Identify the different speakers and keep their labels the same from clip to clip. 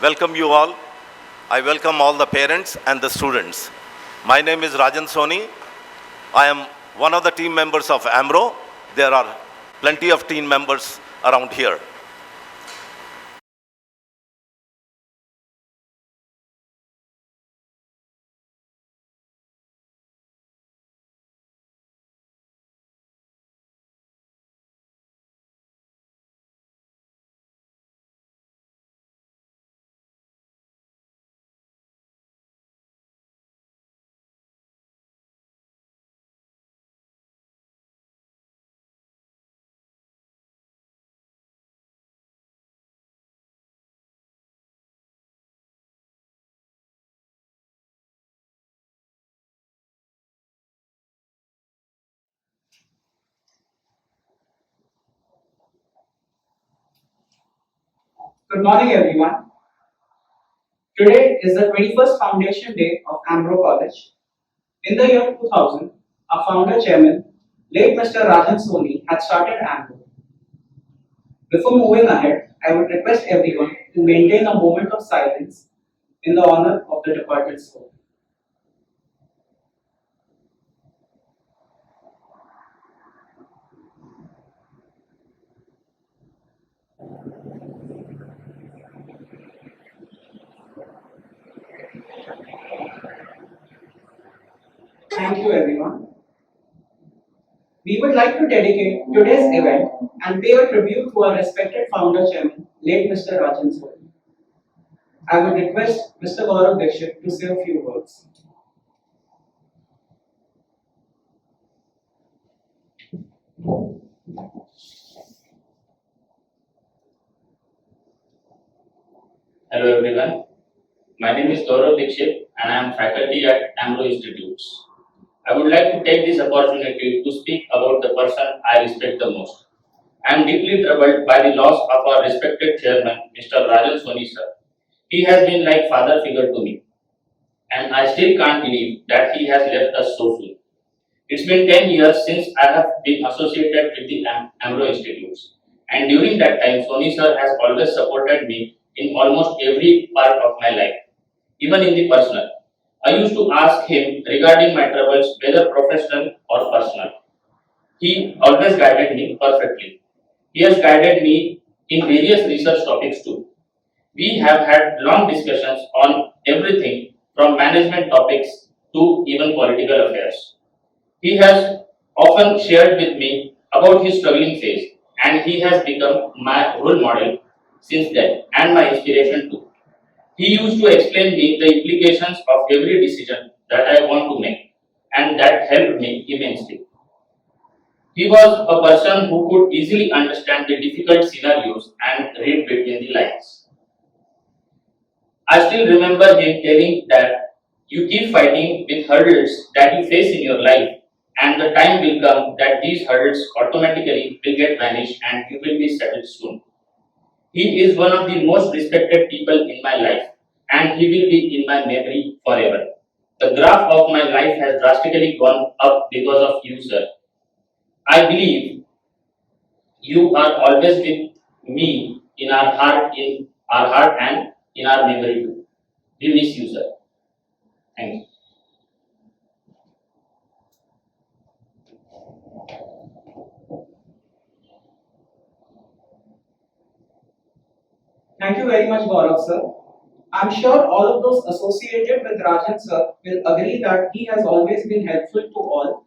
Speaker 1: welcome you all. I welcome all the parents and the students. My name is Rajan Soni. I am one of the team members of AMRO. There are plenty of team members around here.
Speaker 2: Good morning, everyone. Today is the 21st Foundation Day of Amro College. In the year 2000, our founder chairman, late Mr. Rajan Soni, had started Amro. Before moving ahead, I would request everyone to maintain a moment of silence in the honor of the departed soul. Thank you, everyone. We would like to dedicate today's event and pay a tribute to our respected founder chairman, late Mr. Rajan Soni. I would request Mr. Gaurav Dixit to say a few words.
Speaker 3: Hello everyone, my name is Gaurav Dixit and I am faculty at Amro Institutes. I would like to take this opportunity to speak about the person I respect the most. I am deeply troubled by the loss of our respected chairman, Mr. Rajan Soni sir. He has been like father figure to me and I still can't believe that he has left us so soon. It's been 10 years since I have been associated with the Amro Institutes and during that time Soni sir has always supported me in almost every part of my life, even in the personal. I used to ask him regarding my troubles, whether professional or personal. He always guided me perfectly. He has guided me in various research topics too. We have had long discussions on everything from management topics to even political affairs. He has often shared with me about his struggling phase and he has become my role model since then and my inspiration too. He used to explain me the implications of every decision that I want to make and that helped me immensely. He was a person who could easily understand the difficult scenarios and read between the lines. I still remember him telling that you keep fighting with hurdles that you face in your life, and the time will come that these hurdles automatically will get vanished and you will be settled soon. He is one of the most respected people in my life, and he will be in my memory forever. The graph of my life has drastically gone up because of you, sir. I believe you are always with me in our heart and in our memory too. We miss you, sir. Thank you.
Speaker 2: Thank you very much, Gaurav sir. I'm sure all of those associated with Rajan sir will agree that he has always been helpful to all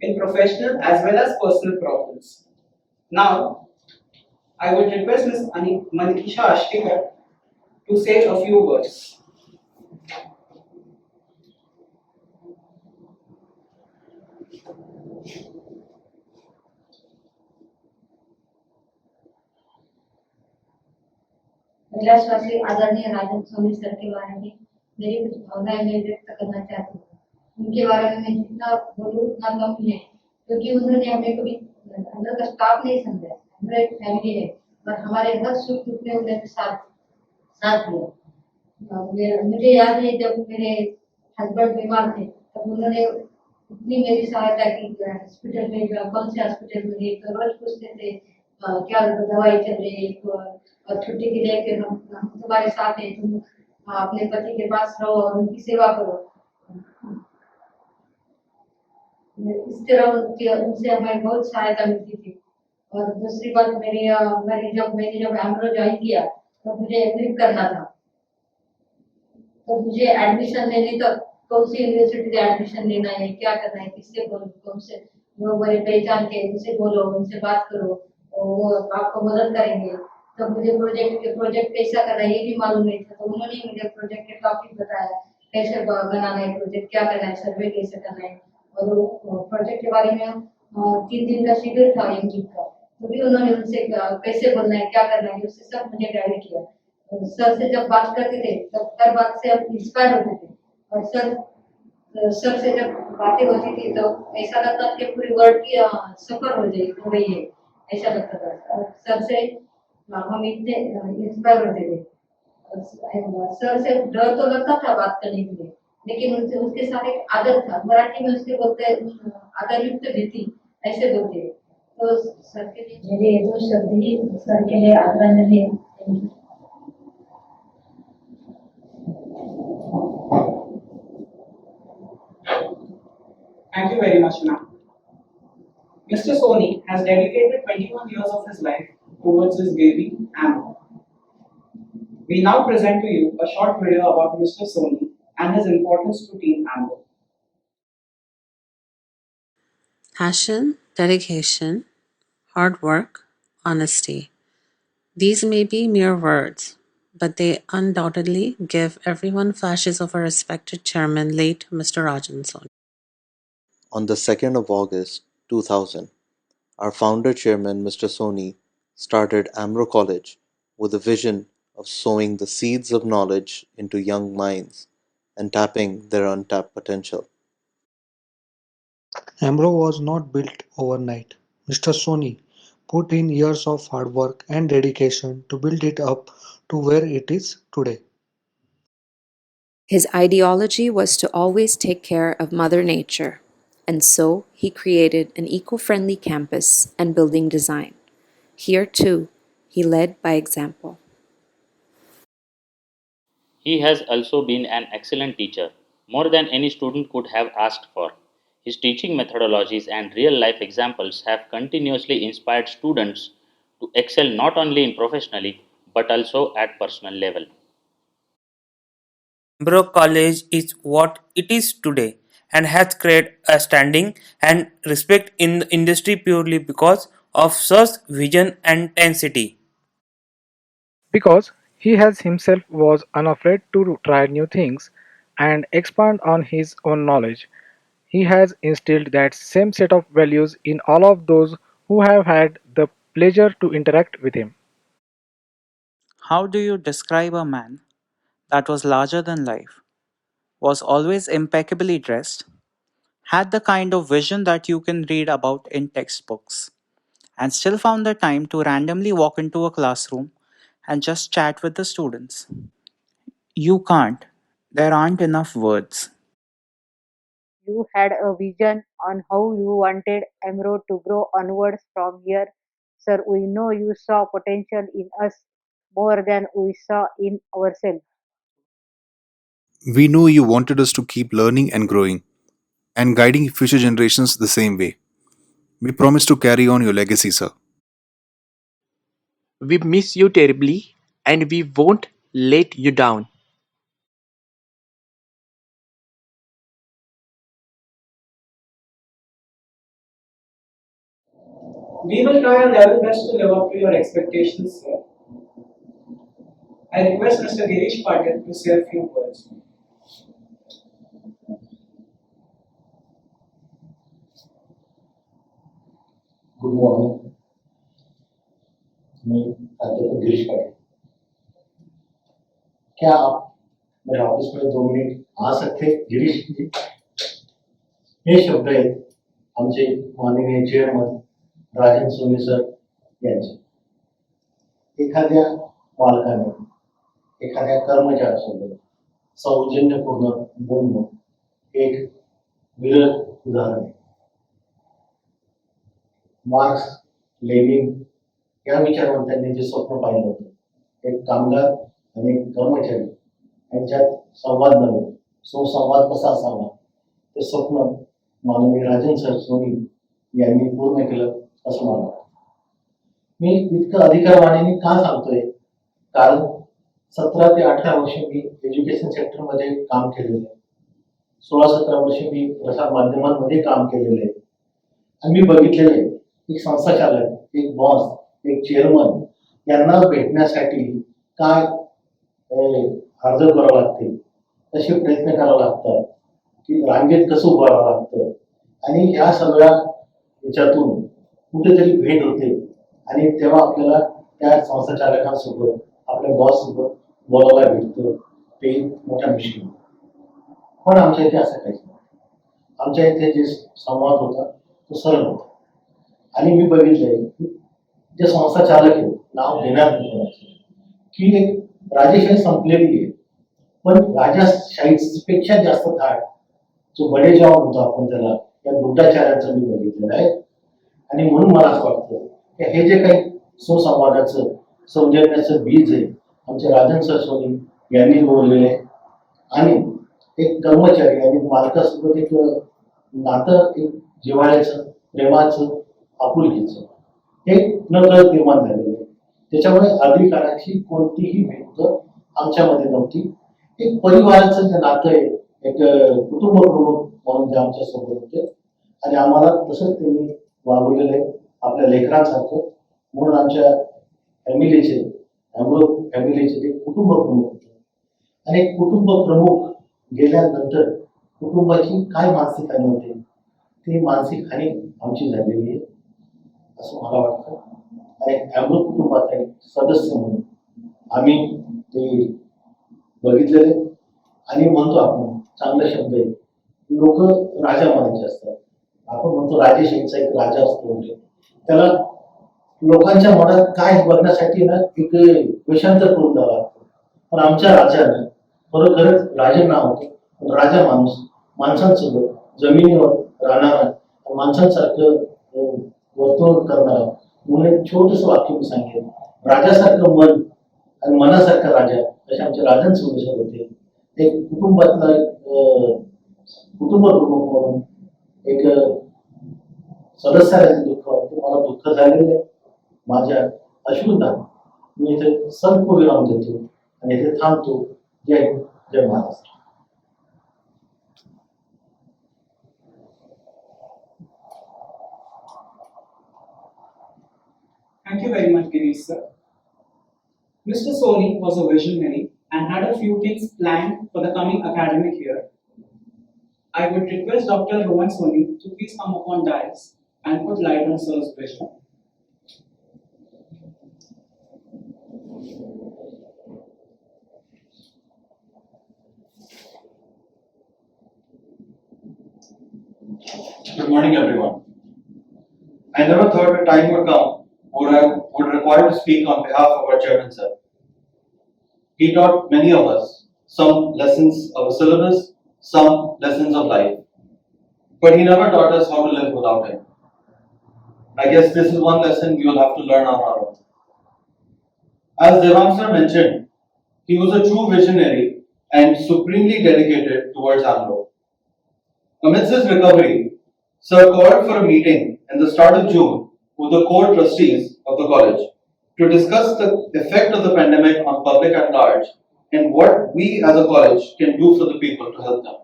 Speaker 2: in professional as well as personal problems. Now, I would request Ms. Manikisha Ashtikar to say a few words.
Speaker 4: कैलाशवासी आदरणीय राजन Soni sir के बारे में मेरी कुछ भावनाएं मैं व्यक्त करना चाहती हूँ। उनके बारे में मैं जितना बोलूँ उतना कम ही है, क्योंकि उन्होंने हमें कभी अंदर का स्टाफ नहीं समझा, हमारा एक फैमिली है और हमारे हर सुख दुख में उन्होंने साथ दिया। मुझे याद है जब मेरे हस्बैंड बीमार थे तब उन्होंने इतनी मेरी सहायता की, हॉस्पिटल में कौन से हॉस्पिटल में गई तो रोज पूछते थे क्या दवाई चल रही है, और छुट्टी के लिए फिर हम तुम्हारे साथ हैं, तुम अपने पति के पास रहो और उनकी सेवा करो। इस तरह उनसे हमें बहुत सहायता मिलती थी। और दूसरी बात, मैंने जब एमरो ज्वाइन किया तो मुझे एमरिक करना था। तो मुझे एडमिशन लेने तक कौन सी यूनिवर्सिटी से एडमिशन लेना है, क्या करना है, किससे बोलो, कौन से लोग बड़े पहचान के उनसे बोलो, उनसे बात करो, और वो आपको मदद करेंगे। तो मुझे प्रोजेक्ट कैसा करना है ये भी मालूम नहीं था, तो उन्होंने मुझे प्रोजेक्ट के टॉपिक बताया, कैसे बनाना है प्रोजेक्ट, क्या करना है, सर्वे कैसे करना है। और प्रोजेक्ट के बारे में 3 दिन का शिविर था एमजीप का, तो भी उन्होंने उनसे कैसे बोलना है, क्या करना है, उससे सब मुझे गाइड किया। सर से जब बात करते थे तब हर बात से हम इंस्पायर होते थे। और सर से जब बातें होती थी तो ऐसा लगता था कि पूरी वर्ल्ड की सफर हो गई है, ऐसा लगता था। और सर से हम इतने इंस्पायर होते थे। और सर से डर तो लगता था बात करने के लिए, लेकिन उनसे उसके साथ एक आदत था, मराठी में उसके बोलते आदर युक्त भीति, ऐसे बोलते हैं। तो सर के लिए मेरे ये दो शब्द ही सर के लिए आदरणीय है। Thank you.
Speaker 2: Thank you very much, ma'am. Mr. Soni has dedicated 21 years of his life towards his baby, Amber. We now present to you a short video about Mr. Soni and his importance to Team Amber.
Speaker 5: Passion, dedication, hard work, honesty. These may be mere words, but they undoubtedly give everyone flashes of our respected chairman, late Mr. Rajan Soni.
Speaker 6: On the 2nd of August 2000, our founder chairman Mr. Soni started Amro College with a vision of sowing the seeds of knowledge into young minds and tapping their untapped potential.
Speaker 7: Amro was not built overnight. Mr. Soni put in years of hard work and dedication to build it up to where it is today.
Speaker 8: His ideology was to always take care of Mother Nature, and so he created an eco-friendly campus and building design. Here, too, he led by example.
Speaker 3: He has also been an excellent teacher, more than any student could have asked for. His teaching methodologies and real life examples have continuously inspired students to excel not only in professionally but also at personal level.
Speaker 9: Pembroke College is what it is today and has created a standing and respect in the industry purely because of such vision and tenacity.
Speaker 10: Because he has himself was unafraid to try new things and expand on his own knowledge. He has instilled that same set of values in all of those who have had the pleasure to interact with him.
Speaker 11: How do you describe a man that was larger than life, was always impeccably dressed, had the kind of vision that you can read about in textbooks, and still found the time to randomly walk into a classroom and just chat with the students? You can't. There aren't enough words.
Speaker 12: You had a vision on how you wanted Emerald to grow onwards from here. Sir, we know you saw potential in us more than we saw in ourselves.
Speaker 13: We knew you wanted us to keep learning and growing, and guiding future generations the same way. We promise to carry on your legacy, sir.
Speaker 14: We miss you terribly and we won't let you down.
Speaker 2: We will try our level best to live up to your expectations, sir. I request Mr. Girish Patil to say a few words.
Speaker 15: Good morning, मैं अध्यापक गिरीश पाटिल। क्या आप मेरे office में 2 minute आ सकते गिरीश जी? हे शब्द आहेत आमचे माननीय चेअरमन राजन सोनी सर यांचे। एखाद्या मालकाने एखाद्या कर्मचाऱ्यासोबत सौजन्यपूर्ण बोलणं एक विरळ उदाहरण आहे। मार्क्स, लेनिन या विचारवंतांनी जे स्वप्न पाहिलं होतं, एक कामगार आणि एक कर्मचारी यांच्यात संवाद नव्हे, सुसंवाद कसा असावा, ते स्वप्न माननीय राजन सर सोनी यांनी पूर्ण केलं असं मला वाटतं. मी इतकं अधिकारवाणीने का सांगतोय, कारण 17 ते 18 वर्ष मी एज्युकेशन सेक्टरमध्ये काम केलेलं आहे. 16-17 वर्ष मी प्रसार माध्यमांमध्ये काम केलेलं आहे आणि मी बघितलेलं आहे एक संस्था चालक, एक बॉस, एक चेअरमन यांना भेटण्यासाठी काय अर्ज करावं लागते, कसे प्रयत्न करावे लागतात, की रांगेत कसं उभं राहावं लागतं आणि या सगळ्या याच्यातून कुठेतरी भेट होते आणि तेव्हा आपल्याला त्या संस्था चालकांसोबत आपल्या बॉस सोबत बोलायला भेटतं, ते मोठ्या मुश्किल. पण आमच्या इथे असं काहीच नाही. आमच्या इथे जे संवाद होता तो सरळ होता आणि मी बघितलंय जे संस्था चालक आहे, नाव देणार नाही, की एक राजेशाही संपलेली आहे, पण राजाशाहीपेक्षा जास्त थाट जो बडेजाव म्हणतो आपण त्याला, या गुड्डाचार्यांचं मी बघितलेलं आहे. आणि म्हणून मला असं वाटतं की हे जे काही सुसंवादाचं सौजन्याचं बीज आहे आमचे राजन सर सोनी यांनी बोललेले आहे आणि एक कर्मचारी आणि मालकासोबत एक नातं, एक जिव्हाळ्याचं, प्रेमाचं, आपुलकीचं हे नकळत निर्माण झालेलं आहे. त्याच्यामुळे अधिकाराची कोणतीही भिंत आमच्यामध्ये नव्हती. एक परिवाराचं जे नातं आहे, एक कुटुंब प्रमुख म्हणून ते आमच्या सोबत होते आणि आम्हाला तसंच त्यांनी वागवलेलं आहे आपल्या लेकरांसारखं. म्हणून आमच्या फॅमिलीचे जे कुटुंब प्रमुख होते आणि एक कुटुंब प्रमुख गेल्यानंतर कुटुंबाची काय मानसिक हानी होते, ती मानसिक हानी आमची झालेली आहे असं मला वाटतं. आणि अमृत कुटुंबाचा एक सदस्य म्हणून आम्ही ते बघितलेले आणि म्हणतो आपण चांगला शब्द आहे, लोक राजा म्हणायचे असतात. आपण म्हणतो राजेशाहीचा एक राजा असतो, त्याला लोकांच्या मनात काय बघण्यासाठी ना एक वेषांतर करून द्यावं लागतं. पण आमच्या राजानं खरोखरच राजे नाव होते, पण राजा माणूस माणसांसोबत जमिनीवर राहणारा, माणसांसारखं वर्तवणूक करणारा. म्हणून एक छोटस वाक्य मी सांगेन, राजासारखं मन आणि मनासारखा राजा असे आमचे राजन सोमेश्वर होते. एक कुटुंबातला कुटुंब प्रमुख म्हणून एक सदस्याचे दुःख मला दुःख झालेलं आहे. माझ्या अश्रूंना मी इथे संप विराम देतो आणि इथे थांबतो. जय जय Maharashtra.
Speaker 2: Thank you very much, Girish sir. Mr. Soni was a visionary and had a few things planned for the coming academic year. I would request Dr. Rohan Soni to please come upon dais and put light on sir's vision.
Speaker 16: Good morning, everyone. I never thought a time would come where I would require to speak on behalf of our chairman, sir. He taught many of us some lessons of a syllabus, some lessons of life. But he never taught us how to live without him. I guess this is one lesson we will have to learn on our own. As Devang sir mentioned, he was a true visionary and supremely dedicated towards AMRO. Amidst his recovery, Sir called for a meeting in the start of June with the core trustees of the college to discuss the effect of the pandemic on public at large and what we as a college can do for the people to help them.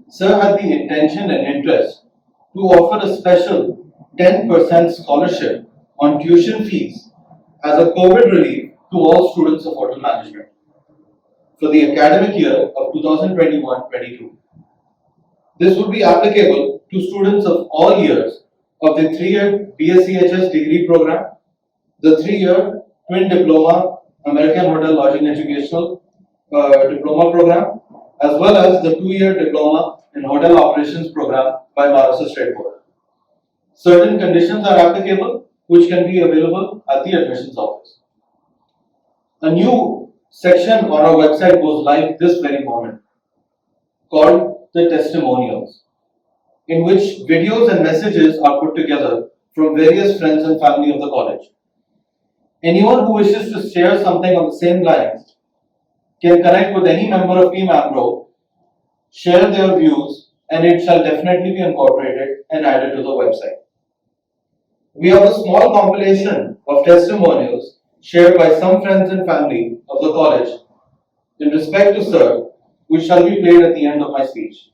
Speaker 16: Sir had the intention and interest to offer a special 10% scholarship on tuition fees as a COVID relief to all students of hotel management for the academic year of 2021-22. This would be applicable to students of all years of the 3-year BSCHS degree program, the 3-year twin diploma American Hotel Lodging Educational diploma program, as well as the 2-year diploma in hotel operations program by Maharashtra State Board. Certain conditions are applicable which can be available at the admissions office. A new section on our website goes live this very moment called the testimonials, in which videos and messages are put together from various friends and family of the college Anyone who wishes to share something on the same lines can connect with any member of Team Ambro, share their views, and it shall definitely be incorporated and added to the website. We have a small compilation of testimonials shared by some friends and family of the college in respect to Sir, which shall be played at the end of my speech.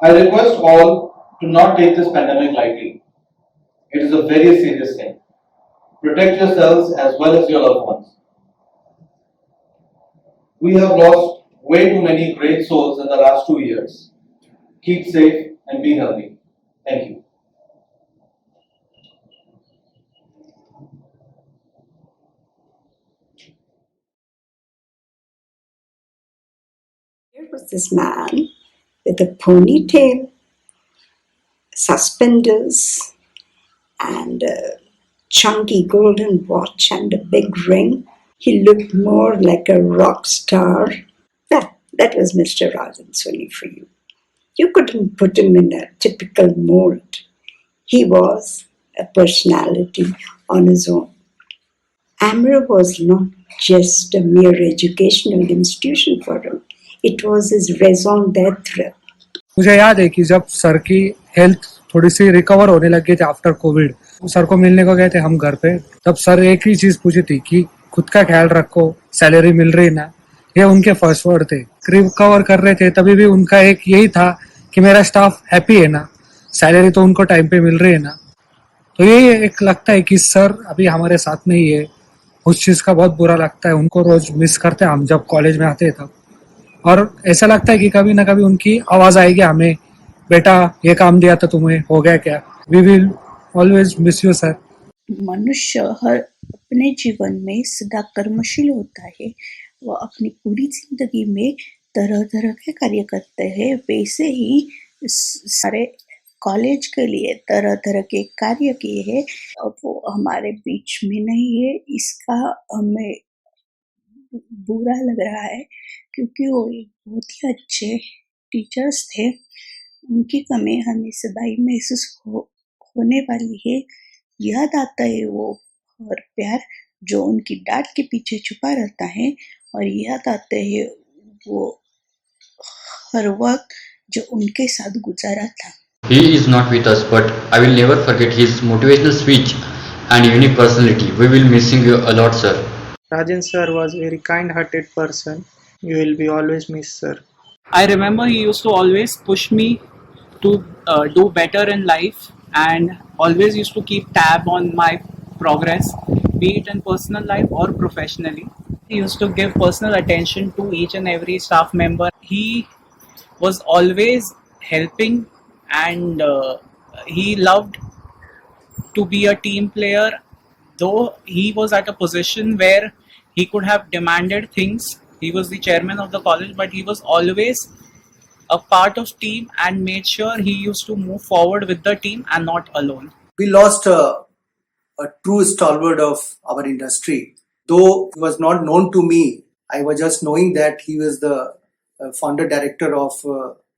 Speaker 16: I request all to not take this pandemic lightly. It is a very serious thing. Protect yourselves as well as your loved ones. We have lost way too many great souls in the last 2 years. Keep safe and be healthy. Thank you.
Speaker 17: There was this man with a ponytail, suspenders, and a chunky golden watch and a big ring. He looked more like a rock star. That was Mr. Rajan Soni for you. You couldn't put him in a typical mold. He was a personality on his own. Amro was not just a mere educational institution for him. It was his raison d'etre.
Speaker 7: मुझे याद है कि जब sir की health थोड़ी सी recover होने लगी थी आफ्टर कोविड, सर को मिलने को गए थे हम घर पे, तब सर एक ही चीज पूछी थी कि खुद का ख्याल रखो, सैलरी मिल रही ना। ये उनके फर्स्ट वर्ड थे। रिकवर कर रहे थे तभी भी उनका एक यही था कि मेरा स्टाफ हैप्पी है ना, सैलरी तो उनको टाइम पे मिल रही है ना। तो ये एक लगता है कि सर अभी हमारे साथ नहीं है। उस चीज का बहुत बुरा लगता है, उनको रोज मिस करते हैं हम जब कॉलेज में आते हैं तब। और ऐसा लगता है कि कभी ना कभी उनकी आवाज आएगी हमें, बेटा ये काम दिया था तुम्हें, हो गया क्या? We will always miss you sir.
Speaker 18: मनुष्य हर अपने जीवन में सदा कर्मशील होता है। वह अपनी पूरी जिंदगी में तरह तरह के कार्य करते हैं। वैसे ही सारे कॉलेज के लिए तरह तरह के कार्य किए हैं। अब वो हमारे बीच में नहीं है, इसका हमें बुरा लग रहा है, क्योंकि वो एक बहुत ही अच्छे टीचर्स थे। उनकी कमी हमें सदा ही महसूस होने वाली है। याद आता है वो और प्यार जो उनकी डांट के पीछे छुपा रहता है, और याद आते हैं वो हर वक्त जो उनके साथ गुजारा था।
Speaker 19: He is not with us, but I will never forget his motivational speech and unique personality. We will missing you a lot, sir.
Speaker 20: Rajan sir was a very kind-hearted person. You will be always missed, sir.
Speaker 21: I remember he used to always push me to do better in life, and always used to keep tab on my progress, be it in personal life or professionally. He used to give personal attention to each and every staff member. He was always helping, and he loved to be a team player. Though he was at a position where he could have demanded things, he was the chairman of the college, but he was always a part of team and made sure he used to move forward with the team and not alone.
Speaker 22: We lost a true stalwart of our industry. Though he was not known to me, I was just knowing that he was the founder director of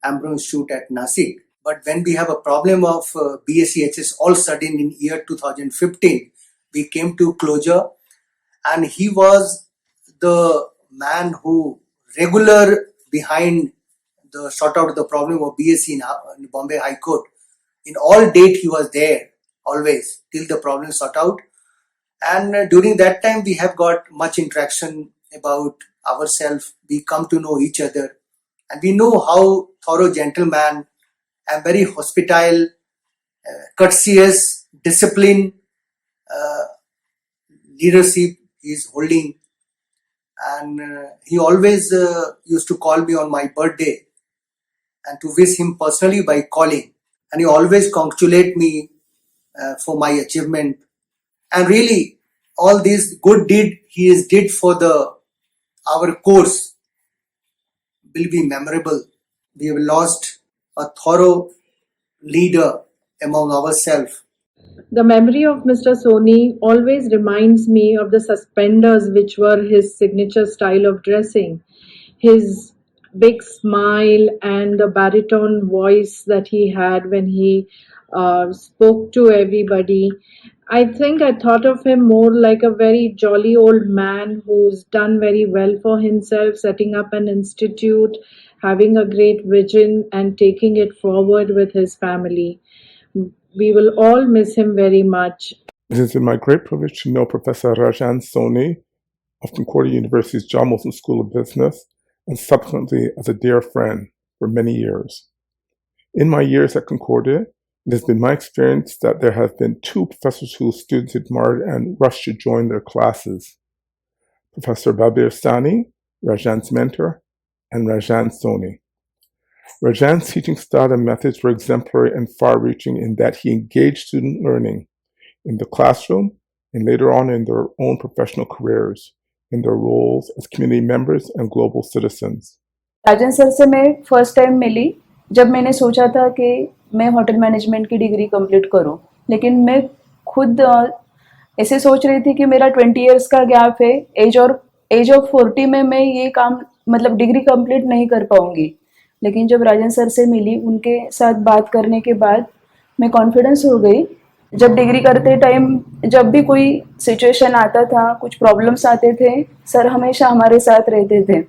Speaker 22: Ambro Institute at Nasik. But when we have a problem of BSCHS all sudden in year 2015, we came to closure, and he was the man who regular behind the sort out the problem of BSc in Bombay High Court. In all date he was there always till the problem sort out. And during that time we have got much interaction about ourselves. We come to know each other, and we know how thorough gentleman and very hospitable, courteous, disciplined leadership he is holding. And he always used to call me on my birthday and to wish him personally by calling. And he always congratulate me for my achievement. And really, all these good deed he is did for our course will be memorable. We have lost a thorough leader among ourselves.
Speaker 23: The memory of Mr. Soni always reminds me of the suspenders, which were his signature style of dressing. His big smile and the baritone voice that he had when he spoke to everybody, I think I thought of him more like a very jolly old man who's done very well for himself, setting up an institute, having a great vision, and taking it forward with his family. We will all miss him very much.
Speaker 1: It has been my great privilege to know Professor Rajan Soni of Concordia University's John Wilson School of Business, and subsequently as a dear friend for many years. In my years at Concordia, it has been my experience that there have been two professors whose students admired and rushed to join their classes. Professor Babir Sani, Rajan's mentor, and Rajan Soni. Rajan's teaching style and methods were exemplary and far-reaching in that he engaged student learning in the classroom and later on in their own professional careers, in their roles as community members and global citizens.
Speaker 4: Rajan sir से मैं first time मिली जब मैंने सोचा था कि मैं hotel management की degree complete करूं, लेकिन मैं खुद ऐसे सोच रही थी कि मेरा 20 इयर्स का गैप है, एज ऑफ 40 में मैं ये काम मतलब डिग्री कंप्लीट नहीं कर पाऊंगी। लेकिन जब राजन सर से मिली, उनके साथ बात करने के बाद मैं कॉन्फिडेंस हो गई। जब डिग्री करते टाइम जब भी कोई सिचुएशन आता था, कुछ प्रॉब्लम्स आते थे, सर हमेशा हमारे साथ रहते थे।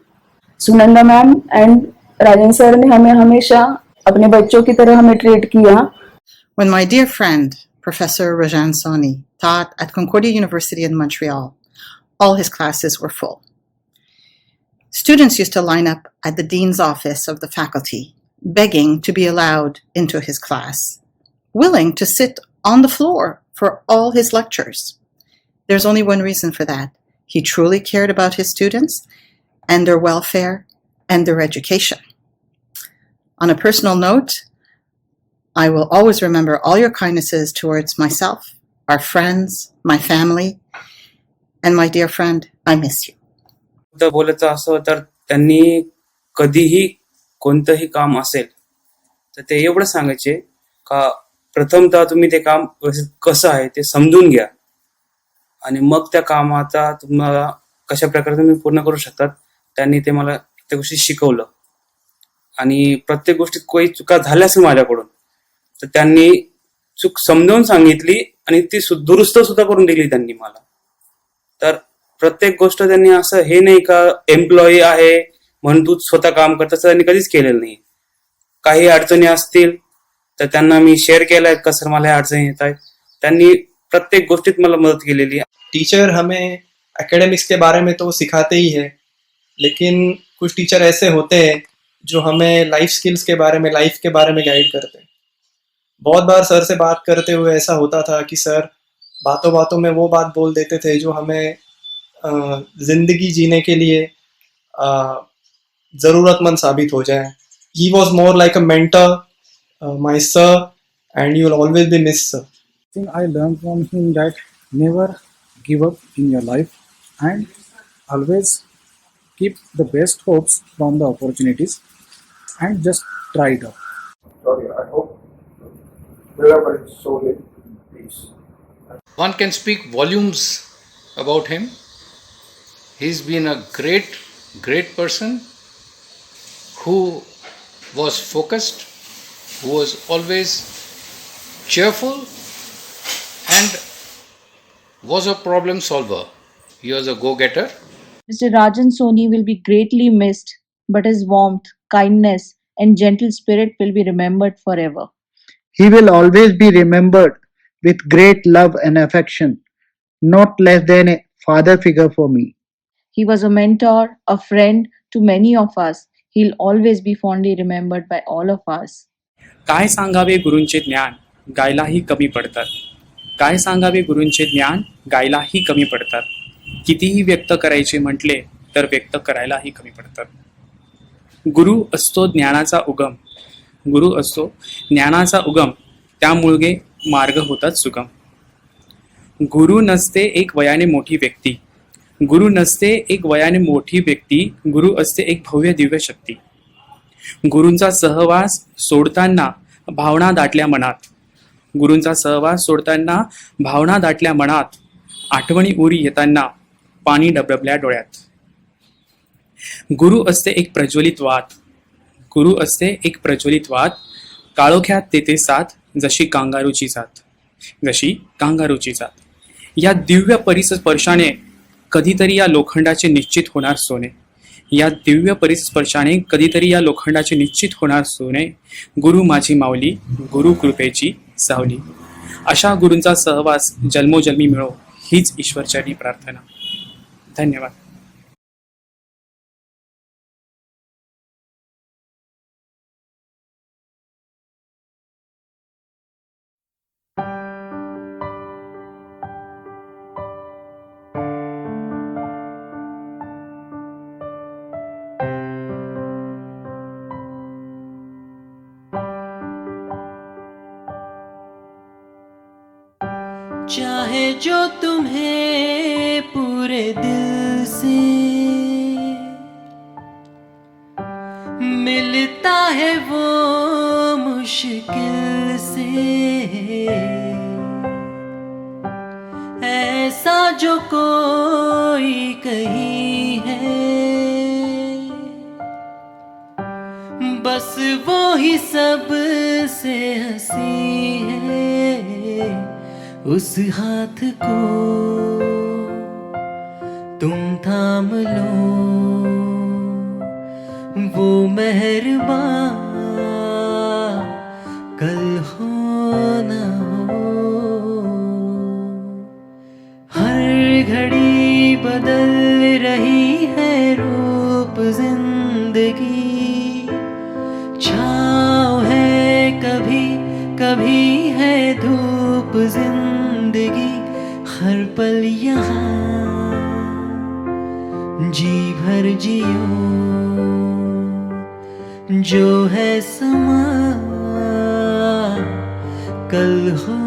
Speaker 4: Sunanda ma'am and Rajan sir ने हमें हमेशा अपने बच्चों की तरह हमें ट्रीट किया।
Speaker 5: When my dear friend, Professor Rajan Soni, taught at Concordia University in Montreal, all his classes were full. Students used to line up at the dean's office of the faculty, begging to be allowed into his class, willing to sit on the floor for all his lectures. There's only one reason for that. He truly cared about his students and their welfare and their education. On a personal note, I will always remember all your kindnesses towards myself, our friends, my family, and my dear friend, I miss you.
Speaker 9: तर बोलायचं असं तर त्यांनी कधीही कोणतंही काम असेल तर ते एवढं सांगायचे का प्रथमतः तुम्ही ते काम कसं आहे ते समजून घ्या आणि मग त्या कामाचा तुम्हाला कशा प्रकारे तुम्ही पूर्ण करू शकतात त्यांनी ते मला प्रत्येक गोष्टी शिकवलं आणि प्रत्येक गोष्टीत काही चुका झाल्या असेल माझ्याकडून तर त्यांनी चूक समजावून सांगितली आणि ती दुरुस्त सुद्धा करून दिली त्यांनी मला। तर प्रत्येक गोष्ट त्यांनी असं हे नाही का एम्प्लॉई आहे म्हणून तू स्वतः काम करतास त्यांनी कधीच केलेलं नाही। काही अडचणी असतील तर त्यांना मी शेअर केलाय का सर मला अडचणी येत आहेत, त्यांनी प्रत्येक गोष्टीत मला मदत केलेली।
Speaker 24: टीचर हमें एकेडमिक्स के बारे में तो सिखाते ही है, लेकिन कुछ टीचर ऐसे होते हैं जो हमें लाइफ स्किल्स के बारे में, लाइफ के बारे में गाइड करते हैं। बहुत बार सर से बात करते हुए ऐसा होता था कि सर बातों बातों में वो बात बोल देते थे जो हमें जिंदगी जीने के लिए ज़रूरतमंद साबित हो जाए। He was more like a mentor, my sir, and you will always be missed, sir.
Speaker 7: I think I learned from him that never give up in your life and always keep the best hopes from the opportunities and just try it out.
Speaker 25: Sorry, I hope wherever his soul is, peace.
Speaker 26: One can speak volumes about him. He's been a great person who was focused, who was always cheerful and was a problem solver. He was a go-getter.
Speaker 18: Mr. Rajan Soni will be greatly missed, but his warmth, kindness, and gentle spirit will be remembered forever.
Speaker 27: He will always be remembered with great love and affection, not less than a father figure for me.
Speaker 18: He was a mentor, a friend to many of us. He'll always be fondly remembered by all of us.
Speaker 21: काय सांगावे गुरूंचे ज्ञान गायलाही कमी पडतात, काय सांगावे गुरूंचे ज्ञान गायलाही कमी पडतात, कितीही व्यक्त करायचे म्हटले तर व्यक्त करायलाही कमी पडतात। गुरु असतो ज्ञानाचा उगम, गुरु असतो ज्ञानाचा उगम, त्यामुळे मार्ग होतात सुगम। गुरु नसते एक वयाने मोठी व्यक्ती, गुरु नसते एक वयाने मोठी व्यक्ती, गुरु असते एक भव्य दिव्य शक्ती। गुरूंचा सहवास सोडताना भावना दाटल्या मनात, गुरूंचा सहवास सोडताना भावना दाटल्या मनात, आठवणी उरी येताना पाणी डबडबल्या डोळ्यात। गुरु असते एक प्रज्वलित वात, गुरु असते एक प्रज्वलित वात, काळोख्यात तेथे साथ जशी कांगारूची जात।
Speaker 3: जशी कांगारूची जात. या दिव्य परिस्पर्शाने कधीतरी या लोखंडाचे निश्चित होणार सोने. या दिव्य परिस्पर्शाने कधीतरी या लोखंडाचे निश्चित होणार सोने. गुरु माझी माऊली, गुरु कृपेची सावली. अशा गुरूंचा सहवास जन्मोजन्मी मिळो हीच ईश्वरचरणी प्रार्थना. धन्यवाद.
Speaker 6: चाहे जो तुम्हें पूरे दिल से मिलता है वो मुश्किल से, ऐसा जो कोई कहीं है बस वो ही सब से हंसी है. उस हाथ को तुम थाम लो, वो मेहरबान कल हो न हो. हर घड़ी बदल रही है रूप जिंदगी, छाँव है कभी कभी है धूप जिंदगी. हर पल यहाँ जी भर जियो, जो है समा कल हो